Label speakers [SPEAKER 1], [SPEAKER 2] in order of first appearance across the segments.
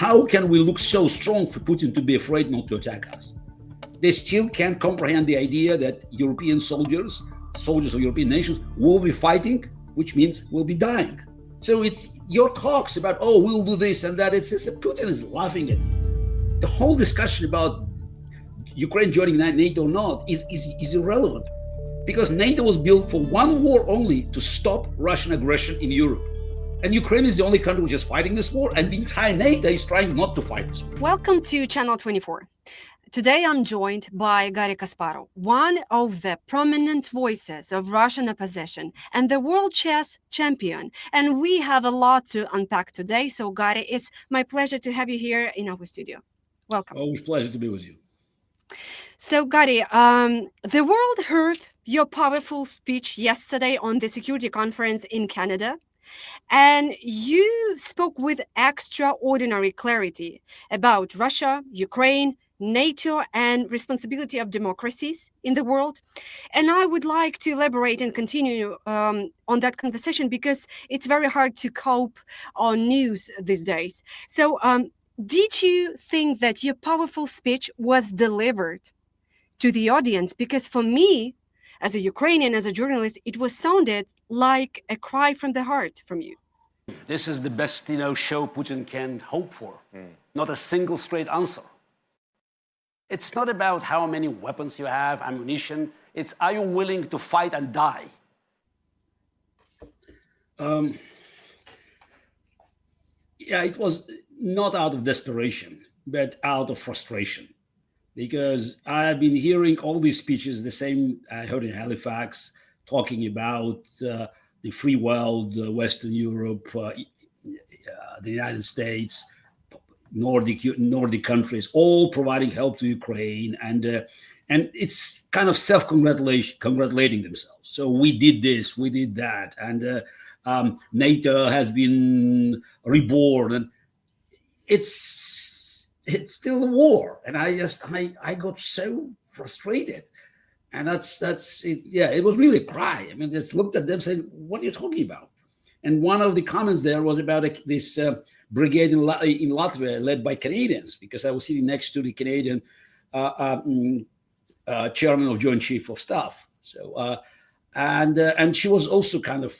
[SPEAKER 1] how can we look so strong for Putin to be afraid not to attack us? They still can't comprehend the idea that European soldiers of European nations will be fighting, which means we'll be dying. So it's your talks about, oh, we'll do this and that. It's Putin is laughing at the whole discussion about Ukraine joining NATO or not is irrelevant, because NATO was built for one war only, to stop Russian aggression in Europe. And Ukraine is the only country which is fighting this war, and the entire NATO is trying not to fight this war.
[SPEAKER 2] Welcome to Channel 24. Today I'm joined by Garry Kasparov, one of the prominent voices of Russian opposition and the world chess champion. And we have a lot to unpack today. So Garry, it's my pleasure to have you here in our studio. Welcome.
[SPEAKER 1] Always a pleasure to be with you.
[SPEAKER 2] So Garry, the world heard your powerful speech yesterday on the security conference in Canada. And you spoke with extraordinary clarity about Russia, Ukraine, NATO, and responsibility of democracies in the world. And I would like to elaborate and continue on that conversation, because it's very hard to cope on news these days. So did you think that your powerful speech was delivered to the audience? Because for me, as a Ukrainian, as a journalist, it was sounded like a cry from the heart from you.
[SPEAKER 1] This is the best, show Putin can hope for. Not a single straight answer. It's not about how many weapons you have, ammunition. It's, are you willing to fight and die? Yeah, it was not out of desperation, but out of frustration. Because I have been hearing all these speeches, the same I heard in Halifax, talking about the free world, Western Europe, the United States, Nordic countries, all providing help to Ukraine, and it's kind of congratulating themselves. So we did this, we did that, and NATO has been reborn, and it's still a war, and I got so frustrated, and that's it. Yeah, it was really a cry. I mean, just looked at them, saying, "What are you talking about?" And one of the comments there was about this brigade in Latvia led by Canadians, because I was sitting next to the Canadian chairman of Joint Chief of Staff. So and she was also kind of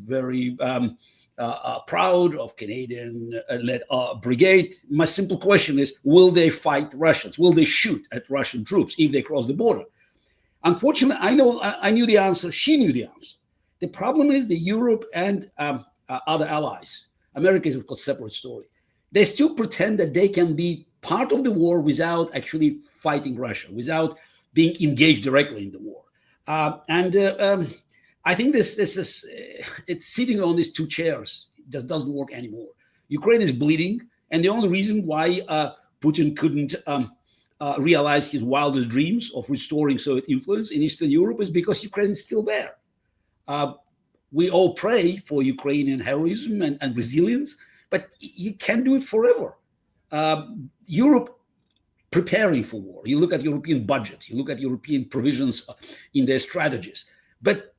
[SPEAKER 1] very proud of Canadian-led brigade. My simple question is, will they fight Russians? Will they shoot at Russian troops if they cross the border? Unfortunately, I knew the answer. She knew the answer. The problem is the Europe and other allies. America is, of course, a separate story. They still pretend that they can be part of the war without actually fighting Russia, without being engaged directly in the war. I think this is it's sitting on these two chairs. It just doesn't work anymore. Ukraine is bleeding, and the only reason why Putin couldn't realize his wildest dreams of restoring Soviet influence in Eastern Europe is because Ukraine is still there. We all pray for Ukrainian heroism and resilience, but you can't do it forever. Europe preparing for war. You look at European budgets, you look at European provisions in their strategies. But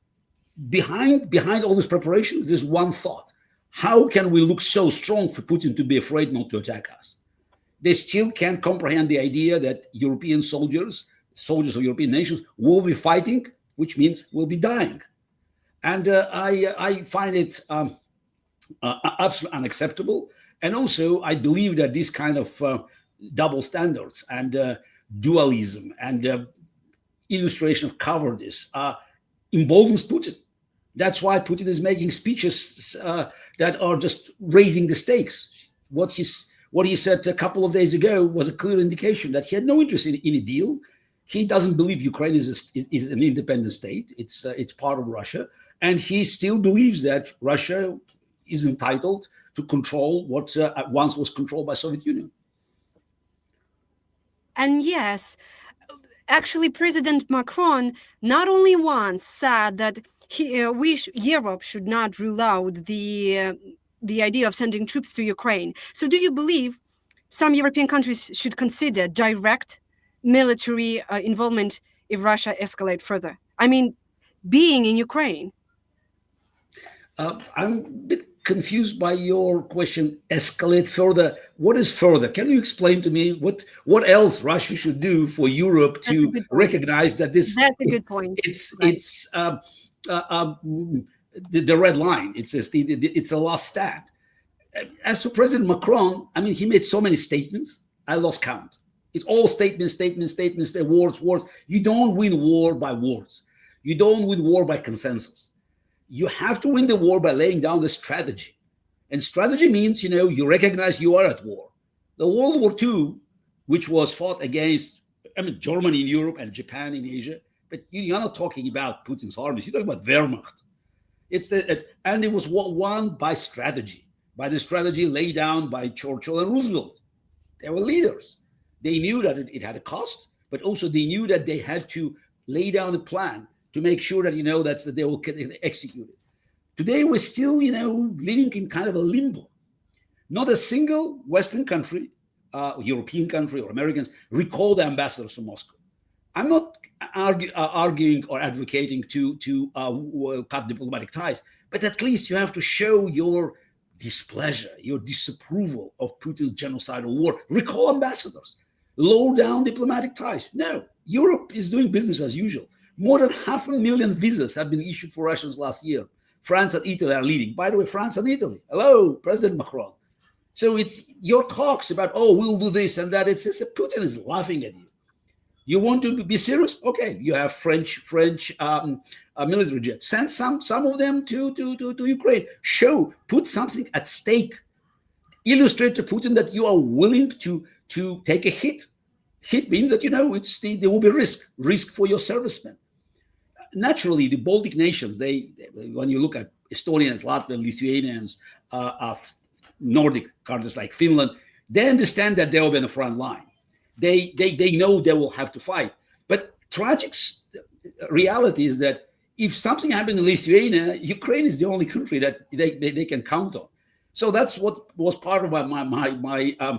[SPEAKER 1] behind all these preparations, there's one thought. How can we look so strong for Putin to be afraid not to attack us? They still can't comprehend the idea that European soldiers of European nations will be fighting, which means we'll be dying. And I find it absolutely unacceptable. And also, I believe that this kind of double standards and dualism and illustration of cowardice emboldens Putin. That's why Putin is making speeches that are just raising the stakes. What he said a couple of days ago was a clear indication that he had no interest in a deal. He doesn't believe Ukraine is an independent state. It's part of Russia. And he still believes that Russia is entitled to control what once was controlled by Soviet Union.
[SPEAKER 2] And yes, actually, President Macron not only once said that Europe should not rule out the idea of sending troops to Ukraine. So do you believe some European countries should consider direct military involvement if Russia escalates further? I mean, being in Ukraine.
[SPEAKER 1] I'm a bit confused by your question. Escalate further. What is further? Can you explain to me what else Russia should do for Europe
[SPEAKER 2] That's a
[SPEAKER 1] to
[SPEAKER 2] good point.
[SPEAKER 1] recognize that
[SPEAKER 2] That's a good point. Right.
[SPEAKER 1] it's uh, uh, the red line? It's just it's a last stand. As to President Macron, I mean, he made so many statements, I lost count. It's all statements, words. You don't win war by words. You don't win war by consensus. You have to win the war by laying down the strategy. And strategy means, you recognize you are at war. The World War II, which was fought against, Germany in Europe and Japan in Asia, but you're not talking about Putin's armies. You're talking about Wehrmacht. And it was won by strategy. By the strategy laid down by Churchill and Roosevelt. They were leaders. They knew that it had a cost, but also they knew that they had to lay down a plan to make sure that, that they will execute it. Today, we're still, living in kind of a limbo. Not a single Western country, European country or Americans, recall the ambassadors from Moscow. I'm not arguing or advocating to cut diplomatic ties, but at least you have to show your displeasure, your disapproval of Putin's genocidal war. Recall ambassadors. Lower down diplomatic ties. No, Europe is doing business as usual. More than 500,000 visas have been issued for Russians last year. France and Italy are leading. By the way, France and Italy. Hello, President Macron. So it's your talks about, we'll do this and that. It's just Putin is laughing at you. You want to be serious? Okay, you have French military jets. Send some of them to Ukraine. Put something at stake. Illustrate to Putin that you are willing to take a hit. Hit means that there will be risk for your servicemen. Naturally, the Baltic nations, when you look at Estonians, Latvians, Lithuanians, Nordic countries like Finland, they understand that they will be on the front line. They know they will have to fight. But tragic reality is that if something happened in Lithuania, Ukraine is the only country that they can count on. So that's what was part of my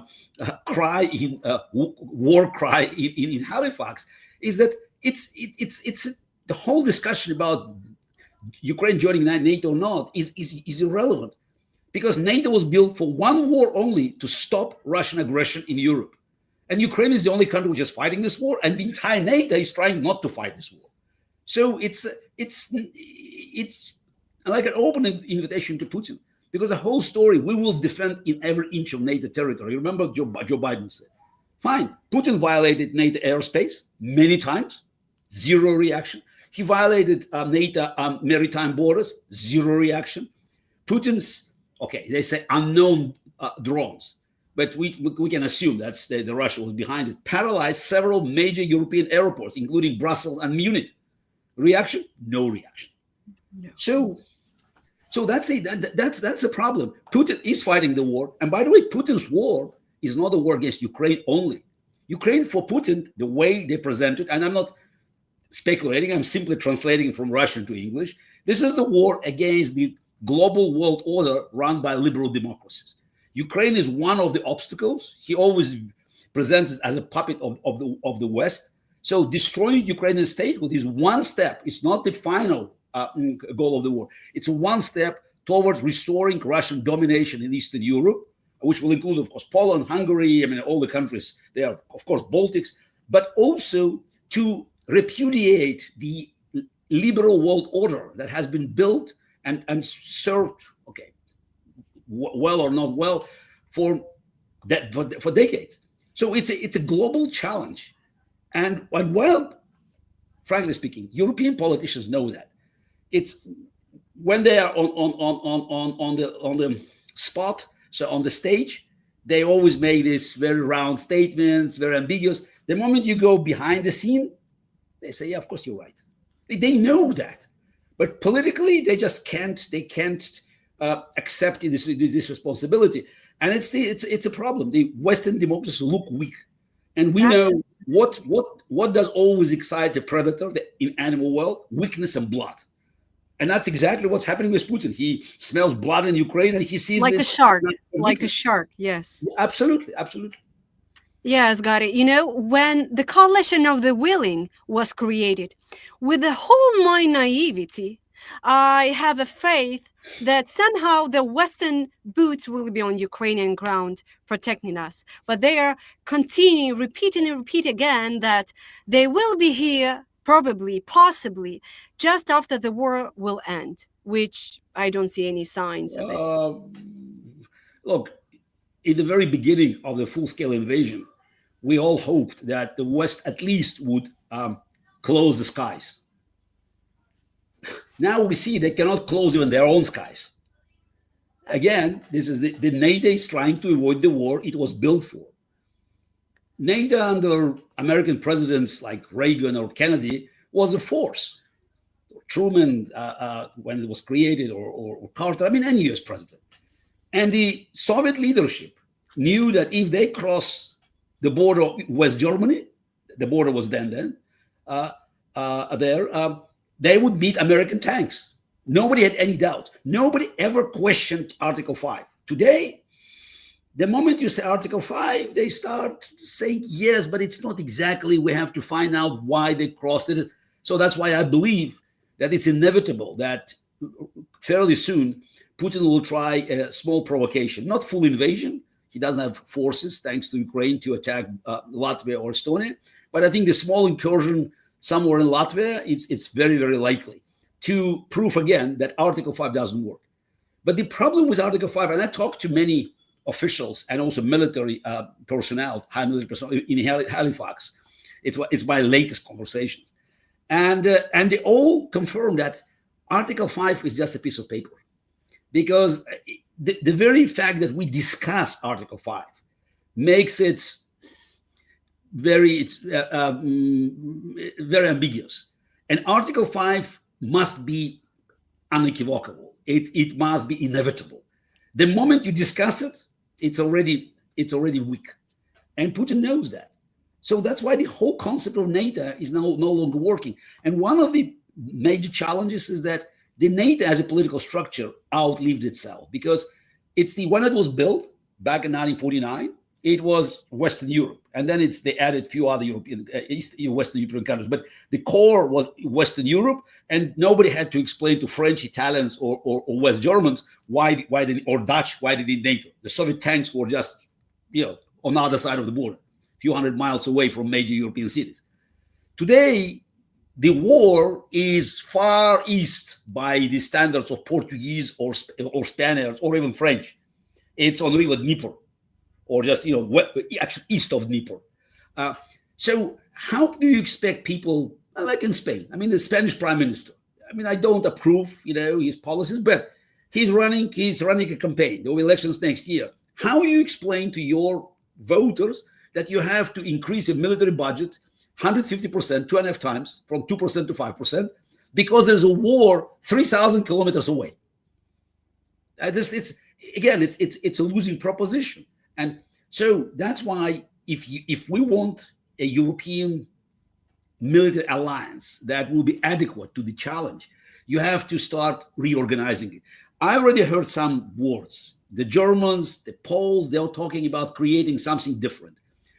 [SPEAKER 1] cry in war cry in Halifax, is that it's the whole discussion about Ukraine joining NATO or not is irrelevant, because NATO was built for one war only, to stop Russian aggression in Europe. And Ukraine is the only country which is fighting this war, and the entire NATO is trying not to fight this war. So it's like an open invitation to Putin, because the whole story, we will defend in every inch of NATO territory. Remember Joe Biden said, fine, Putin violated NATO airspace many times, zero reaction. He violated NATO maritime borders, zero reaction. Putin's, they say unknown drones, but we can assume that's the Russia was behind it, paralyzed several major European airports, including Brussels and Munich. Reaction? No reaction. No. So that's a problem. Putin is fighting the war. And by the way, Putin's war is not a war against Ukraine only. Ukraine, for Putin, the way they present it, and I'm not speculating, I'm simply translating from Russian to English. This is the war against the global world order run by liberal democracies. Ukraine is one of the obstacles. He always presents it as a puppet of the West. So destroying Ukrainian state with this one step, it's not the final goal of the war. It's one step towards restoring Russian domination in Eastern Europe, which will include, of course, Poland, Hungary, all the countries there, of course, Baltics, but also to repudiate the liberal world order that has been built and served, well or not well, for decades. So it's a global challenge. And while, frankly speaking, European politicians know that. It's when they are on the spot, so on the stage, they always make these very round statements, very ambiguous. The moment you go behind the scene, they say, yeah, of course you're right. They know that. But politically, they just can't accept this responsibility. And it's a problem. The Western democracies look weak. And we know what does always excite the predator in animal world? Weakness and blood. And that's exactly what's happening with Putin. He smells blood in Ukraine and he sees
[SPEAKER 2] like a shark, yes.
[SPEAKER 1] Absolutely.
[SPEAKER 2] Yes, Garry. When the coalition of the willing was created, with the whole my naivety, I have a faith that somehow the Western boots will be on Ukrainian ground protecting us. But they are continuing, repeating and repeat again that they will be here probably, possibly, just after the war will end, which I don't see any signs of it.
[SPEAKER 1] Look, in the very beginning of the full-scale invasion, we all hoped that the West at least would close the skies. Now we see they cannot close even their own skies. Again, this is the NATO is trying to avoid the war it was built for. NATO under American presidents like Reagan or Kennedy was a force. Truman, when it was created, or Carter, I mean, any US president. And the Soviet leadership knew that if they cross the border of West Germany, the border was then they would meet American tanks. Nobody had any doubt. Nobody ever questioned Article 5. Today, the moment you say Article 5, they start saying, yes, but it's not exactly. We have to find out why they crossed it. So that's why I believe that it's inevitable that fairly soon Putin will try a small provocation, not full invasion. He doesn't have forces, thanks to Ukraine, to attack Latvia or Estonia. But I think the small incursion somewhere in Latvia, it's very, very likely to prove again that Article 5 doesn't work. But the problem with Article 5, and I talked to many officials and also military personnel, high military personnel in Halifax. It's my latest conversations. And they all confirm that Article 5 is just a piece of paper. Because the very fact that we discuss Article 5 makes it very ambiguous. And Article 5 must be unequivocal. It must be inevitable. The moment you discuss it, it's already weak. And Putin knows that. So that's why the whole concept of NATO is now no longer working. And one of the major challenges is that the NATO as a political structure outlived itself, because it's the one that was built back in 1949. It was Western Europe, and then they added a few other Western European countries. But the core was Western Europe, and nobody had to explain to French, Italians, or West Germans or Dutch why they need NATO. The Soviet tanks were just on the other side of the border, a few hundred miles away from major European cities. Today, the war is far east by the standards of Portuguese or Spaniards or even French. It's on the river Dnieper, or just actually east of Dnieper. So how do you expect people like in Spain? I mean, the Spanish prime minister. I mean, I don't approve his policies, but he's running a campaign. There will be elections next year. How do you explain to your voters that you have to increase your military budget 150%, 2.5 times, from 2% to 5%, because there's a war 3,000 kilometers away? It's a losing proposition. And so that's why if we want a European military alliance that will be adequate to the challenge, you have to start reorganizing it. I already heard some words. The Germans, the Poles, they're talking about creating something different,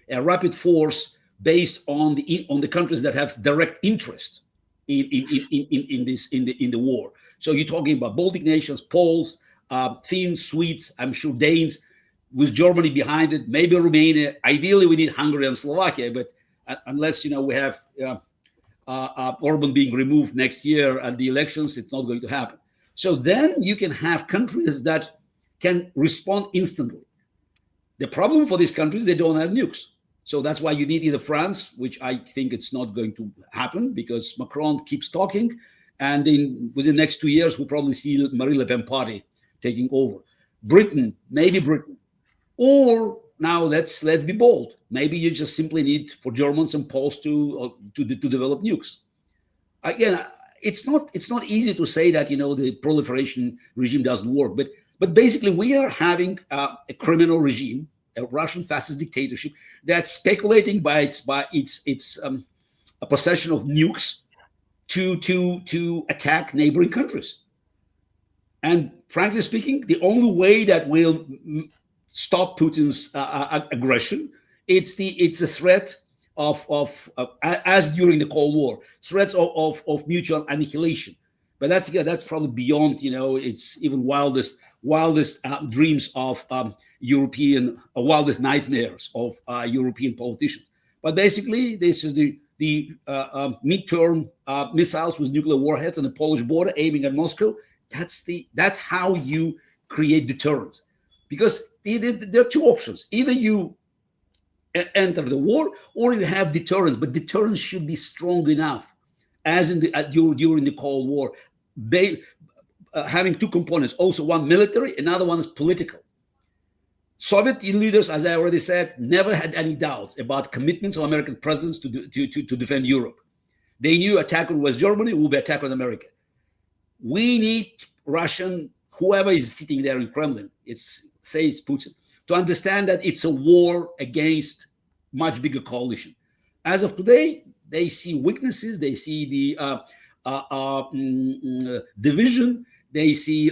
[SPEAKER 1] a rapid force based on the countries that have direct interest in the war. So you're talking about Baltic nations, Poles, Finns, Swedes, I'm sure Danes, with Germany behind it, maybe Romania. Ideally, we need Hungary and Slovakia, but unless we have Orban being removed next year at the elections, it's not going to happen. So then you can have countries that can respond instantly. The problem for these countries, they don't have nukes. So that's why you need either France, which I think it's not going to happen because Macron keeps talking, and within the next 2 years, we'll probably see Marine Le Pen party taking over. Britain, maybe Britain. Or now let's be bold. Maybe you just simply need for Germans and Poles to develop nukes. Again, it's not easy to say that the proliferation regime doesn't work, but basically we are having a criminal regime, a Russian fascist dictatorship that's speculating by its a possession of nukes to attack neighboring countries. And frankly speaking, the only way that will stop Putin's aggression, it's a threat of as during the Cold War, threats of mutual annihilation. But that's probably beyond, it's even wildest dreams of European, wildest nightmares of European politicians. But basically, this is the midterm missiles with nuclear warheads on the Polish border aiming at Moscow. That's how you create deterrence, because there are two options: either you enter the war, or you have deterrence. But deterrence should be strong enough, as in during the Cold War, having two components: also one military, another one is political. Soviet leaders, as I already said, never had any doubts about commitments of American presidents to defend Europe. They knew attack on West Germany will be attack on America. We need Russian, whoever is sitting there in Kremlin, it's Putin, to understand that it's a war against much bigger coalition. As of today, they see weaknesses. They see the division. They see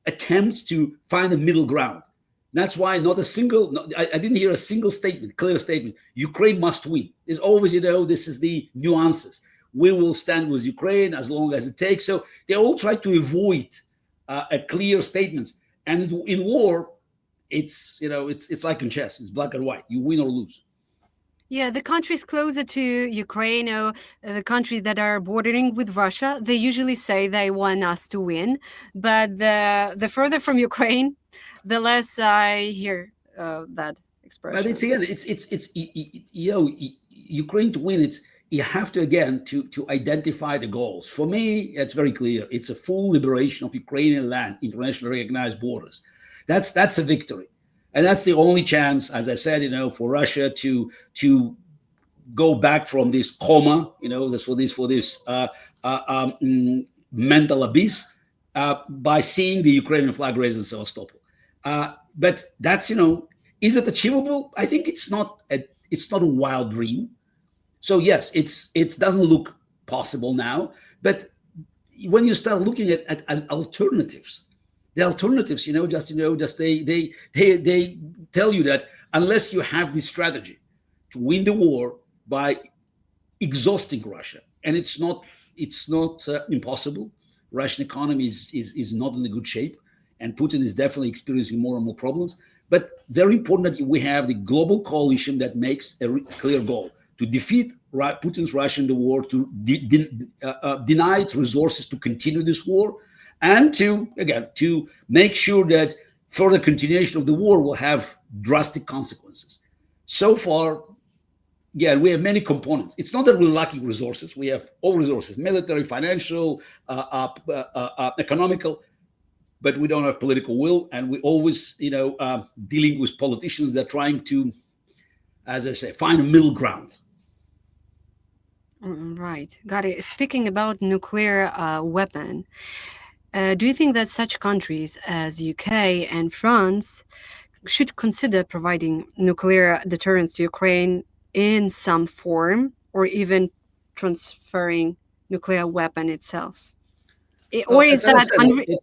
[SPEAKER 1] attempts to find a middle ground. That's why I didn't hear a single clear statement. Ukraine must win. There's always, this is the nuances. We will stand with Ukraine as long as it takes. So they all try to avoid a clear statement. And in war, it's like in chess. It's black and white. You win or lose.
[SPEAKER 2] Yeah, the countries closer to Ukraine, or the countries that are bordering with Russia, they usually say they want us to win. But the further from Ukraine, the less I hear that expression.
[SPEAKER 1] But it's Ukraine to win. You have to to identify the goals. For me, it's very clear. It's a full liberation of Ukrainian land, internationally recognized borders. That's a victory. And that's the only chance, as I said, for Russia to go back from this coma, for this mental abyss, by seeing the Ukrainian flag raised in Sevastopol. But that's, is it achievable? I think it's not a wild dream. So yes, it doesn't look possible now. But when you start looking at alternatives, the alternatives, they tell you that unless you have this strategy to win the war by exhausting Russia, and it's not impossible. Russian economy is not in a good shape, and Putin is definitely experiencing more and more problems. But very important that we have the global coalition that makes a clear goal to defeat Putin's Russia in the war, to deny its resources to continue this war, and to make sure that further continuation of the war will have drastic consequences. So far, we have many components. It's not that we're lacking resources. We have all resources: military, financial, economical, but we don't have political will. And we always, dealing with politicians that are trying to, as I say, find a middle ground.
[SPEAKER 2] Right. Garry, speaking about nuclear weapon, do you think that such countries as UK and France should consider providing nuclear deterrence to Ukraine in some form, or even transferring nuclear weapon itself? Or is that unrealistic?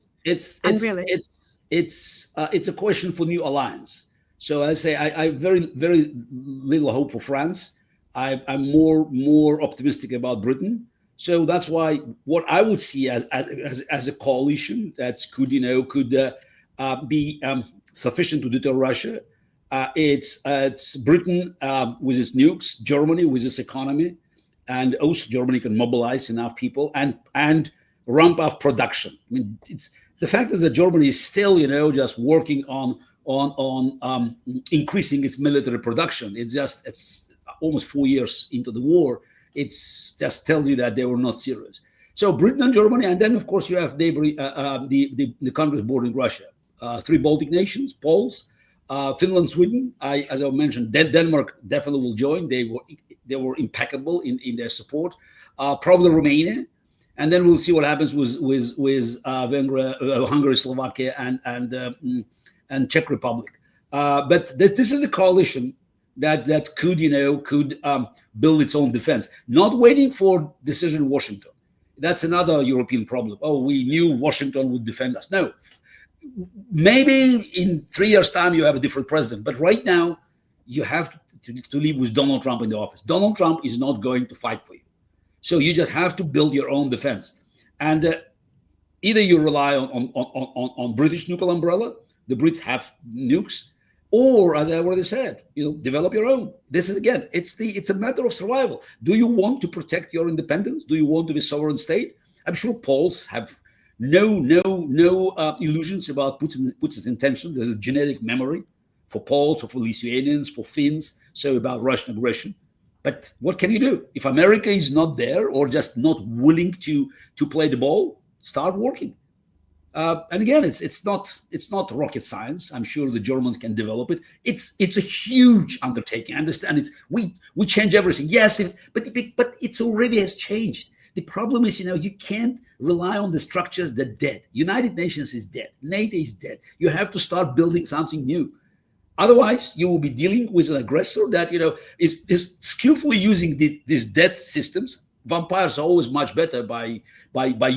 [SPEAKER 1] It's a question for new alliance. So I say I very, very little hope for France. I'm more optimistic about Britain. So that's why what I would see as a coalition that could be sufficient to deter Russia. It's Britain with its nukes, Germany with its economy, and also Germany can mobilize enough people and ramp up production. I mean, it's the fact that Germany is still just working on increasing its military production. It's almost 4 years into the war. It's just tells you that they were not serious. So Britain and Germany, and then of course you have the countries bordering Russia, 3 Baltic nations, Poles, Finland, Sweden. As I mentioned, Denmark definitely will join. They were impeccable in their support. Probably Romania, and then we'll see what happens with Hungary, Slovakia, and Czech Republic. But this is a coalition that could build its own defense, not waiting for decision in Washington. That's another European problem. Oh, we knew Washington would defend us. No, maybe in 3 years' time you have a different president, but right now you have to live with Donald Trump in the office. Donald Trump is not going to fight for you, so you just have to build your own defense. And Either you rely on British nuclear umbrella, the Brits have nukes, or as I already said, develop your own. This is again, it's a matter of survival. Do you want to protect your independence? Do you want to be a sovereign state? I'm sure Poles have no illusions about Putin's intention. There's a genetic memory for Poles, or for Lithuanians, for Finns, so about Russian aggression. But what can you do if America is not there, or just not willing to play the ball? Start working. And again, it's not rocket science. I'm sure the Germans can develop it. It's a huge undertaking. I understand we change everything. Yes, but it already has changed. The problem is, you can't rely on the structures that are dead. United Nations is dead. NATO is dead. You have to start building something new. Otherwise, you will be dealing with an aggressor that is skillfully using these dead systems. Vampires are always much better by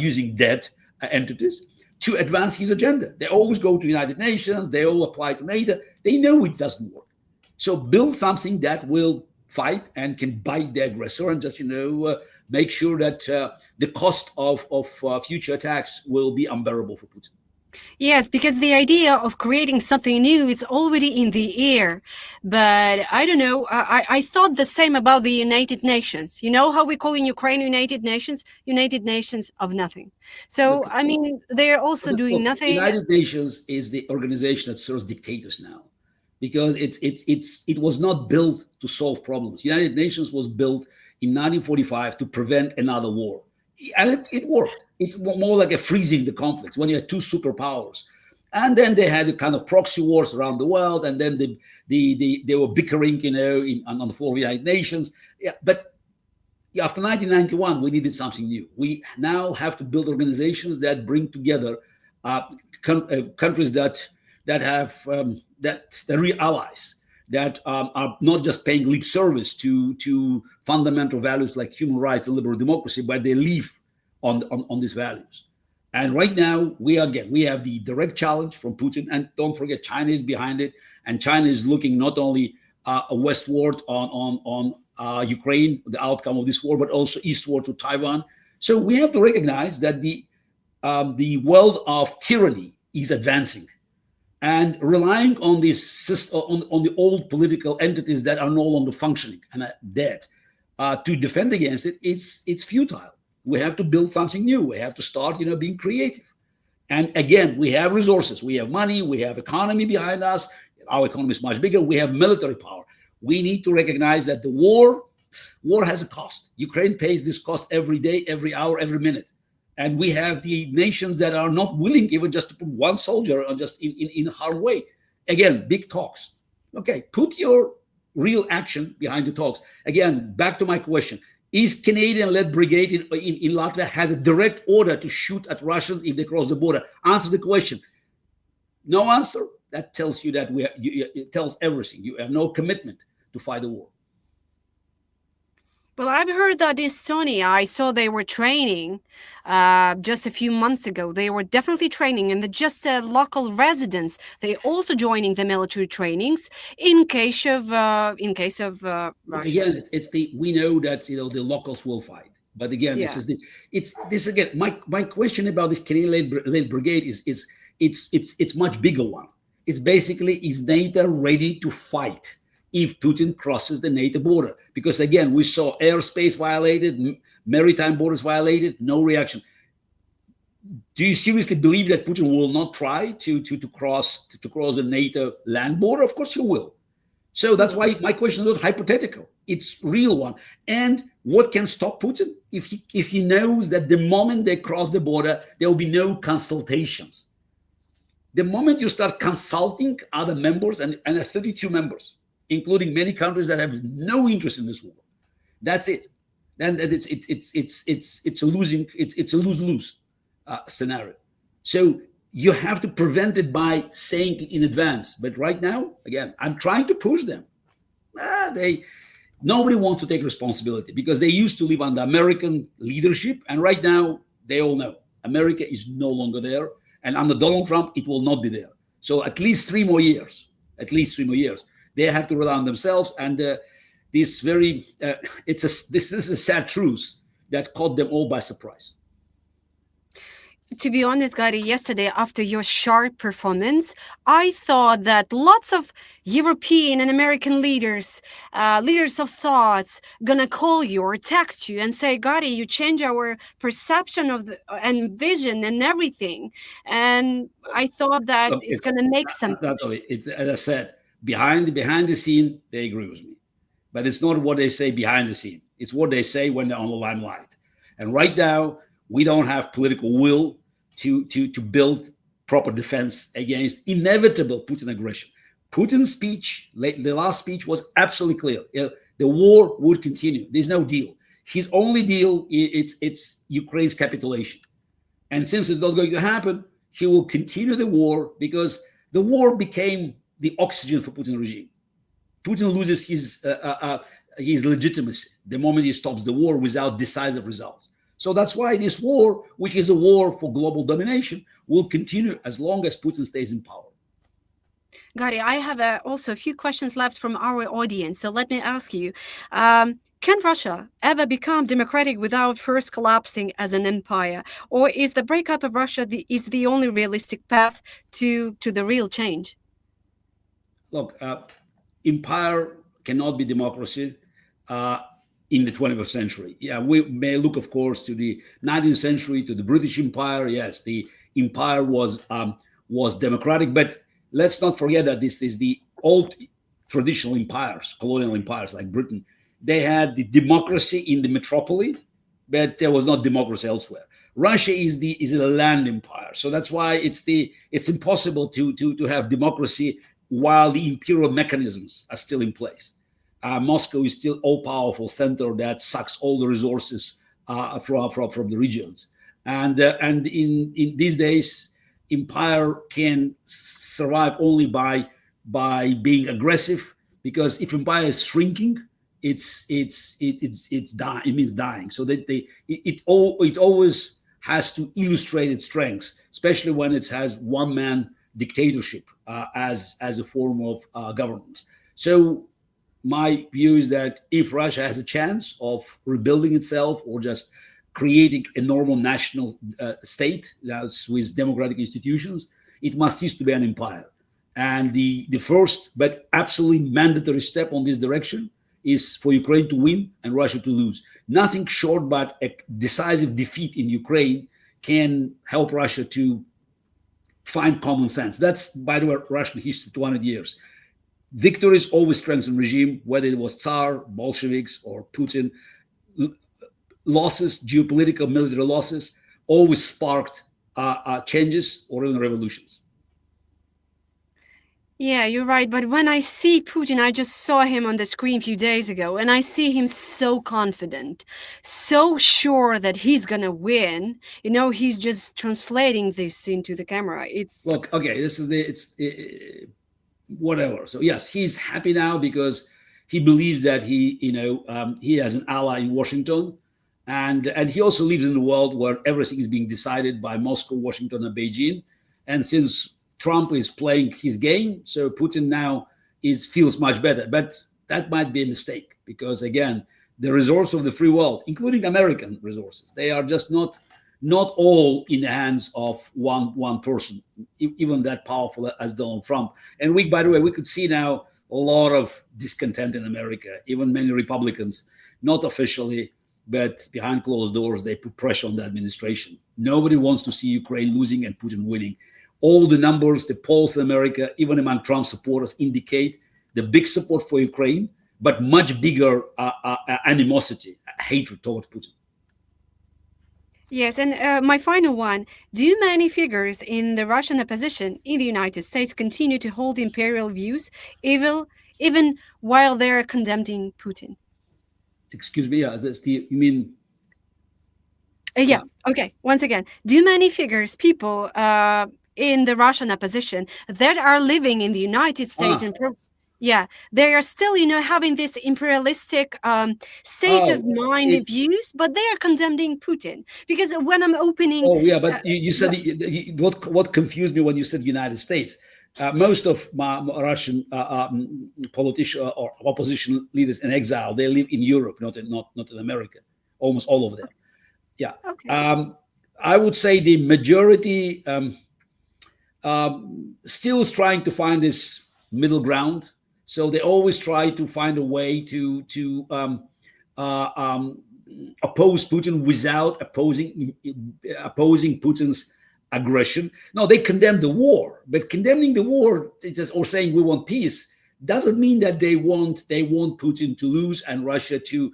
[SPEAKER 1] using dead entities to advance his agenda. They always go to United Nations. They all apply to NATO. They know it doesn't work. So build something that will fight and can bite the aggressor, and just make sure that the cost of future attacks will be unbearable for Putin.
[SPEAKER 2] Yes, because the idea of creating something new is already in the air. But I don't know. I thought the same about the United Nations. You know how we call in Ukraine United Nations? United Nations of nothing. So, I mean, they're also doing nothing.
[SPEAKER 1] United Nations is the organization that serves dictators now, because it was not built to solve problems. United Nations was built in 1945 to prevent another war. And it worked. It's more like a freezing the conflicts when you had two superpowers. And then they had a kind of proxy wars around the world. And then they were bickering, on the floor of the United Nations. Yeah, but after 1991, we needed something new. We now have to build organizations that bring together countries that have that are real allies, that are not just paying lip service to fundamental values like human rights and liberal democracy, but they live on these values. And right now, we have the direct challenge from Putin. And don't forget, China is behind it. And China is looking not only westward on Ukraine, the outcome of this war, but also eastward to Taiwan. So we have to recognize that the world of tyranny is advancing. And relying on this on the old political entities that are no longer functioning and are dead to defend against it, it's futile. We have to build something new. We have to start, being creative. And again, we have resources. We have money. We have economy behind us. Our economy is much bigger. We have military power. We need to recognize that the war has a cost. Ukraine pays this cost every day, every hour, every minute. And we have the nations that are not willing even just to put one soldier on just in a hard way. Again, big talks. Okay, put your real action behind the talks. Again, back to my question. Is Canadian-led brigade in Latvia has a direct order to shoot at Russians if they cross the border? Answer the question. No answer. That tells you that it tells everything. You have no commitment to fight the war.
[SPEAKER 2] Well, I've heard that Estonia, I saw they were training just a few months ago. They were definitely training, and just local residents, they also joining the military trainings in case of Russia.
[SPEAKER 1] Yes, we know that the locals will fight, but again, this again. My question about this Canadian-led brigade is it's much bigger one. It's basically, is NATO ready to fight if Putin crosses the NATO border? Because again, we saw airspace violated, maritime borders violated, no reaction. Do you seriously believe that Putin will not try to cross the NATO land border? Of course he will. So that's why my question is not hypothetical. It's real one. And what can stop Putin? If he knows that the moment they cross the border, there will be no consultations. The moment you start consulting other members, and 32 members, including many countries that have no interest in this war, that's it. Then it's a lose-lose scenario. So you have to prevent it by saying it in advance. But right now, again, I'm trying to push them. Nobody wants to take responsibility because they used to live under American leadership, and right now they all know America is no longer there, and under Donald Trump it will not be there. So at least 3 more years. They have to rely on themselves, and this is a sad truth that caught them all by surprise.
[SPEAKER 2] To be honest, Gary, yesterday after your sharp performance, I thought that lots of European and American leaders, leaders of thoughts, gonna call you or text you and say, Gary, you change our perception of and vision and everything. And I thought that
[SPEAKER 1] Look,
[SPEAKER 2] it's
[SPEAKER 1] it's
[SPEAKER 2] gonna make some
[SPEAKER 1] not
[SPEAKER 2] change.
[SPEAKER 1] only, it's, as I said, behind the scene, they agree with me. But it's not what they say behind the scene. It's what they say when they're on the limelight. And right now, we don't have political will to build proper defense against inevitable Putin aggression. Putin's speech, the last speech, was absolutely clear. The war would continue. There's no deal. His only deal, it's Ukraine's capitulation. And since it's not going to happen, he will continue the war because the war became the oxygen for Putin regime. Putin loses his legitimacy the moment he stops the war without decisive results. So that's why this war, which is a war for global domination, will continue as long as Putin stays in power.
[SPEAKER 2] Gary, I have also a few questions left from our audience. So let me ask you, can Russia ever become democratic without first collapsing as an empire? Or is the breakup of Russia is the only realistic path to the real change?
[SPEAKER 1] Look, empire cannot be democracy in the 21st century. Yeah, we may look, of course, to the 19th century, to the British Empire. Yes, the empire was democratic, but let's not forget that this is the old traditional empires, colonial empires like Britain. They had the democracy in the metropole, but there was not democracy elsewhere. Russia is a land empire, so that's why it's impossible to have democracy while the imperial mechanisms are still in place. Moscow is still all-powerful center that sucks all the resources from the regions, and in these days, empire can survive only by being aggressive, because if empire is shrinking, it's dying. It means dying. So that it always has to illustrate its strengths, especially when it has one man dictatorship as a form of governance. So my view is that if Russia has a chance of rebuilding itself or just creating a normal national state that's with democratic institutions, it must cease to be an empire. And the first but absolutely mandatory step on this direction is for Ukraine to win and Russia to lose. Nothing short but a decisive defeat in Ukraine can help Russia to find common sense. That's, by the way, Russian history, 200 years. Victories always strengthen regime, whether it was Tsar, Bolsheviks, or Putin. Losses, geopolitical, military losses, always sparked changes or even revolutions.
[SPEAKER 2] Yeah, you're right. But when I see Putin, I just saw him on the screen a few days ago, and I see him so confident, so sure that he's gonna win. You know, he's just translating this into the camera. It's
[SPEAKER 1] Look, okay, this is whatever. So yes, he's happy now because he believes that he has an ally in Washington, and he also lives in a world where everything is being decided by Moscow, Washington, and Beijing. And since Trump is playing his game, so Putin now feels much better. But that might be a mistake, because again, the resource of the free world, including American resources, they are just not all in the hands of one person, even that powerful as Donald Trump. And by the way, we could see now a lot of discontent in America. Even many Republicans, not officially, but behind closed doors, they put pressure on the administration. Nobody wants to see Ukraine losing and Putin winning. All the numbers, the polls in America, even among Trump supporters, indicate the big support for Ukraine, but much bigger animosity, hatred toward Putin.
[SPEAKER 2] yes. And my final one: do many figures in the Russian opposition in the United States continue to hold imperial views, even while they're condemning Putin?
[SPEAKER 1] Excuse me, you mean?
[SPEAKER 2] Yeah. Okay. Once again, do many figures, people in the Russian opposition that are living in the United States and yeah, they are still, having this imperialistic state of mind views, but they are condemning Putin. Because when I'm opening,
[SPEAKER 1] but you said what confused me when you said United States. Most of my Russian politicians or opposition leaders in exile, they live in Europe, not in America. Almost all of them. Yeah.
[SPEAKER 2] Okay.
[SPEAKER 1] I would say the majority still is trying to find this middle ground. So they always try to find a way to oppose Putin without opposing Putin's aggression. No, they condemn the war, but condemning the war or saying we want peace doesn't mean that they want Putin to lose and Russia to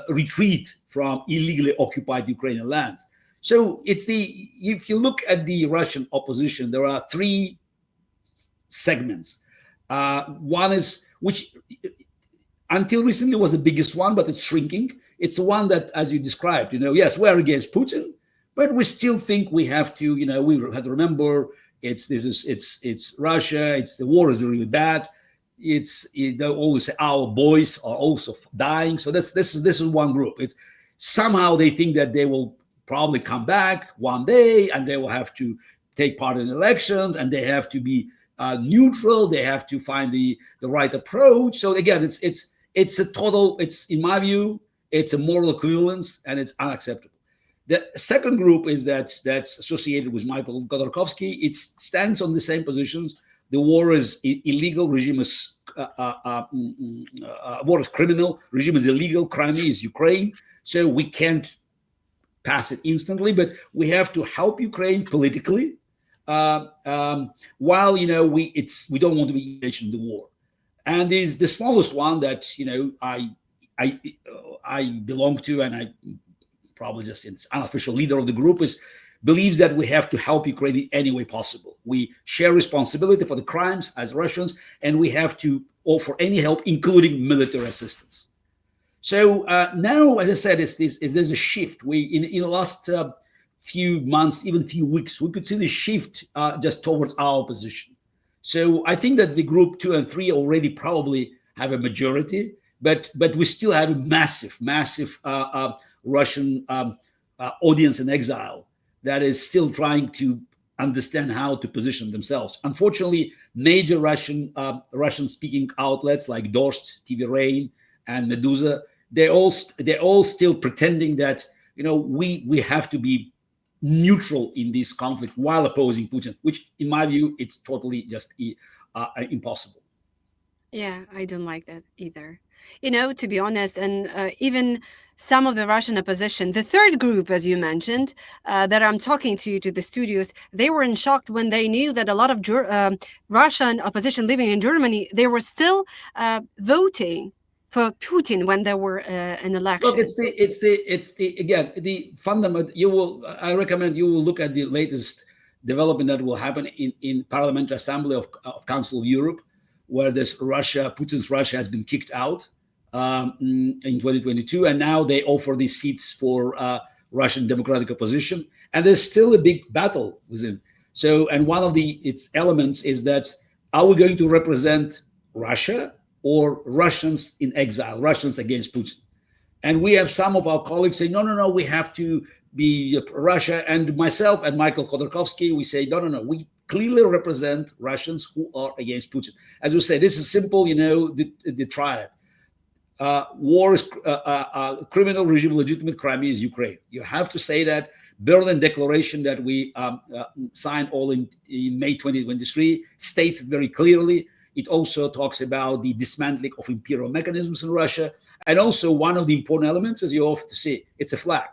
[SPEAKER 1] retreat from illegally occupied Ukrainian lands. So if you look at the Russian opposition, there are three segments. One is, which until recently was the biggest one, but it's shrinking. It's the one that, as you described, yes, we're against Putin, but we still think we have to, we have to remember it's Russia. It's the war is really bad. They always say our boys are also dying. So this is one group. It's somehow they think that they will probably come back one day and they will have to take part in elections and they have to be neutral. They have to find the right approach. So again, it's a total. It's, in my view, it's a moral equivalence and it's unacceptable. The second group is that's associated with Michael Khodorkovsky. It stands on the same positions. The war is illegal. Regime is war is criminal. Regime is illegal. Crimea is Ukraine. So we can't pass it instantly, but we have to help Ukraine politically. While we don't want to be engaged in the war. And the smallest one that I belong to, and I probably just an unofficial leader of the group, believes that we have to help Ukraine in any way possible. We share responsibility for the crimes as Russians, and we have to offer any help, including military assistance. So now, as I said, there's a shift. In the last few months, even few weeks, we could see the shift just towards our position. So I think that the group 2 and 3 already probably have a majority, but we still have a massive Russian audience in exile that is still trying to understand how to position themselves. Unfortunately, major Russian-speaking outlets like Dost, TV Rain, and Medusa, they're all still pretending that we have to be neutral in this conflict while opposing Putin, which, in my view, it's totally just impossible.
[SPEAKER 2] Yeah, I don't like that either. To be honest, and even some of the Russian opposition, the third group, as you mentioned, that I'm talking to the studios, they were in shock when they knew that a lot of Russian opposition living in Germany, they were still voting for Putin when there were an election.
[SPEAKER 1] Look, it's the fundamental. I recommend you will look at the latest development that will happen in Parliamentary Assembly of Council of Europe, where Putin's Russia has been kicked out in 2022, and now they offer these seats for Russian democratic opposition, and there's still a big battle within. So, and one of its elements is that, are we going to represent Russia or Russians in exile, Russians against Putin? And we have some of our colleagues say, no, we have to be Russia. And myself and Michael Khodorkovsky, we say, no, we clearly represent Russians who are against Putin. As we say, this is simple, the triad. War is criminal, regime legitimate, Crimea is Ukraine. You have to say that. Berlin Declaration that we signed all in May 2023 states very clearly. It also talks about the dismantling of imperial mechanisms in Russia. And also one of the important elements, as you often see, it's a flag.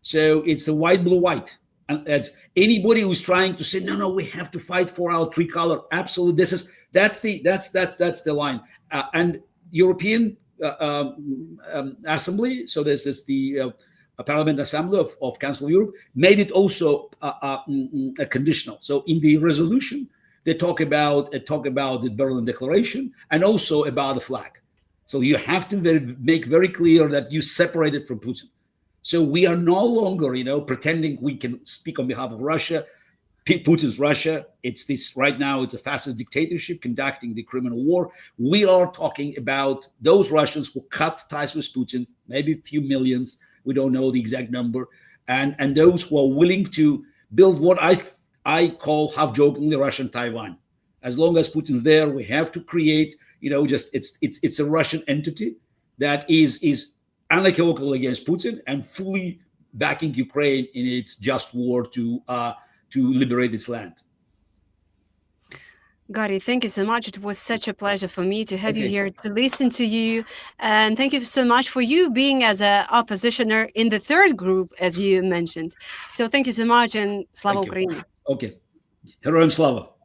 [SPEAKER 1] So it's a white, blue, white. And that's anybody who's trying to say, no, we have to fight for our tricolor. Absolutely. That's the line. And European Assembly, so this is the Parliament Assembly of Council of Europe, made it also a conditional. So in the resolution, they talk about the Berlin Declaration and also about the flag. So you have to make very clear that you separate it from Putin. So we are no longer, pretending we can speak on behalf of Russia. Putin's Russia. It's this right now. It's a fascist dictatorship conducting the criminal war. We are talking about those Russians who cut ties with Putin, maybe a few millions. We don't know the exact number, and those who are willing to build what I call half jokingly Russian Taiwan. As long as Putin's there, we have to create, it's a Russian entity that is unequivocal against Putin and fully backing Ukraine in its just war to liberate its land.
[SPEAKER 2] Garry, thank you so much. It was such a pleasure for me to have you
[SPEAKER 1] Okay.
[SPEAKER 2] here, to listen to you. And thank you so much for you being as an oppositioner in the third group, as you mentioned. So thank you so much, and Slava
[SPEAKER 1] Thank you.
[SPEAKER 2] Ukraini.
[SPEAKER 1] Okay. Героям слава.